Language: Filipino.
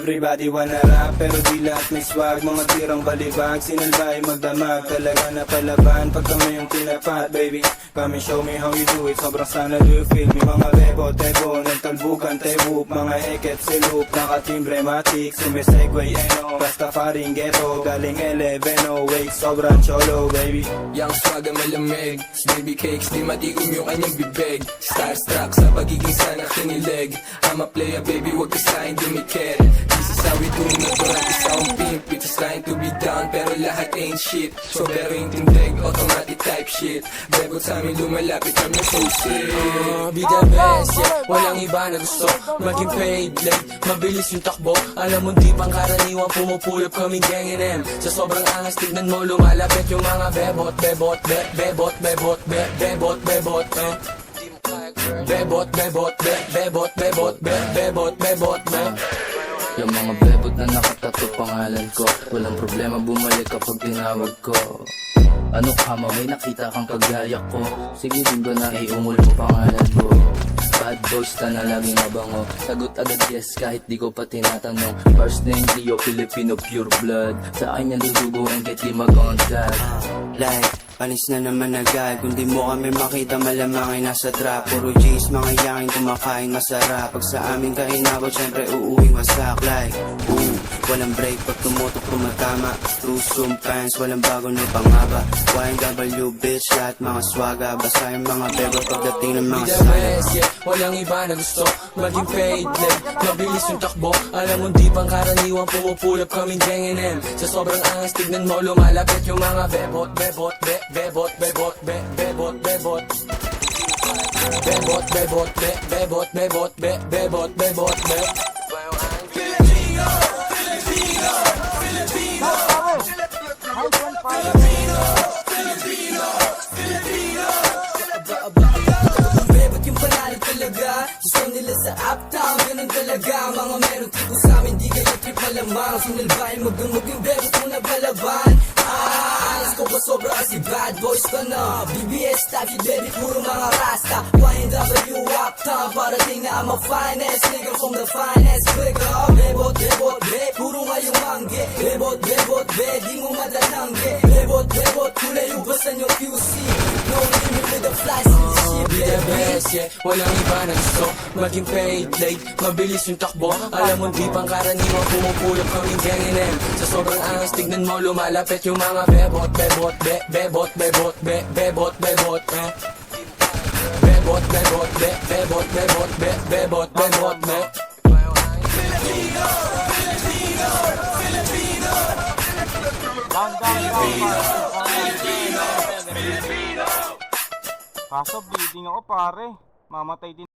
Everybody wanna rap, pero di lahat may swag. Mga tirang balibag, sinalbay magdamag. Talaga na palaban, pag kami yung tinapat. Baby, come and show me how you do it. Sobrang sana do you feel me. Mga bebo, tebo, nagtalbukan, tebo. Mga eket, silup, nakatimbre, matik. Sumisegway, eno, basta faring ghetto. Galing 11, wake, sobrang cholo, baby. Young swag ang malamig, baby cakes, di matikom yung kanyang bibig. Starstruck sa pagiging sana kinilig. I'm a player, baby, wag ka sa'kin dumikit. This is how we do it, natural is akong pimp. It's trying to be down, pero lahat ain't shit. So pero yung tindig, automatic type shit. Begot sa amin lumalapit kami so sick. Be the best, yeah, walang iba na gusto maging paid, like, mabilis yung takbo. Alam mo di pang karaniwang pumupulap kaming gang M. Sa sobrang angas, tignan mo lumalapit yung mga bebot, bebot, bebot, bebot, bebot, bebot, bebot, bebot, bebot, bebot, bebot, bebot, Yung mga bebot na nakatato pangalan ko, walang problema bumalik kapag tinawag ko. Ano ka ma, may nakita kang kagaya ko, sige din ba na iungol mo pangalan ko. Bad boys na laging mabango, sagot agad yes kahit di ko pa tinatanong. First name Leo, Filipino pure blood, sa akin yan duduguin kahit di mag-contact. Like, panis na naman agad. Kung di mo kami makita, malamang ay nasa trap. Puro G's, mga yakin kumakain masarap. Pag sa amin kainabot, syempre uuwing wasak. Like, walang break pag tumutok tumatama. True pants, walang bago na pangaba. YNW bitch, lahat mga swaga. Basta yung mga bebo pagdating ng mga sana. yeah, walang iba na gusto maging paid, like, mabilis yung takbo. Alam mo di pang karaniwang pumupulap kaming gang M. Sa sobrang angas, tignan mo lumalapit yung mga bebot, bebot, bebot, bebot, bebot, bebot, bebot, bebot, bebot, bebot, bebot, bebot, Filipino, Filipino, Filipino, Filipino, Filipino, Filipino. Bebot yung panalo talaga, gusto nila sa uptown, ganun talaga. Mga meron tipo sa amin, di kayo trip malamang. Sinalbahin magdumog yung bebot mo na balaban. Alas ko ba sobra kasi bad boys ka na. BBS tabi baby, puro mga rasta. YNW uptown, parating na I'm a finest nigga from the finest. Bigger, bebot, bebot, puro ngayong mangge. Bebot, bebot, di mo madanangge. Bebot, bebot, kulay ubasan yung QC. No limit with the flies in the ship. Be the best, yeah, walang iba na gusto maging paid, like, mabilis yung takbo. Alam mo di pang karaniwang pumupulap kaming gang M. Sa sobrang angas, tignan mo lumalapit yung mga bebot, bebot, bebot, bebot, bebot, bebot, bebot, bebot, bebot, bebot, bebot, bebot, Filipino, Filipino, Filipino, Filipino. Kaso bleeding ako pare, mamatay din.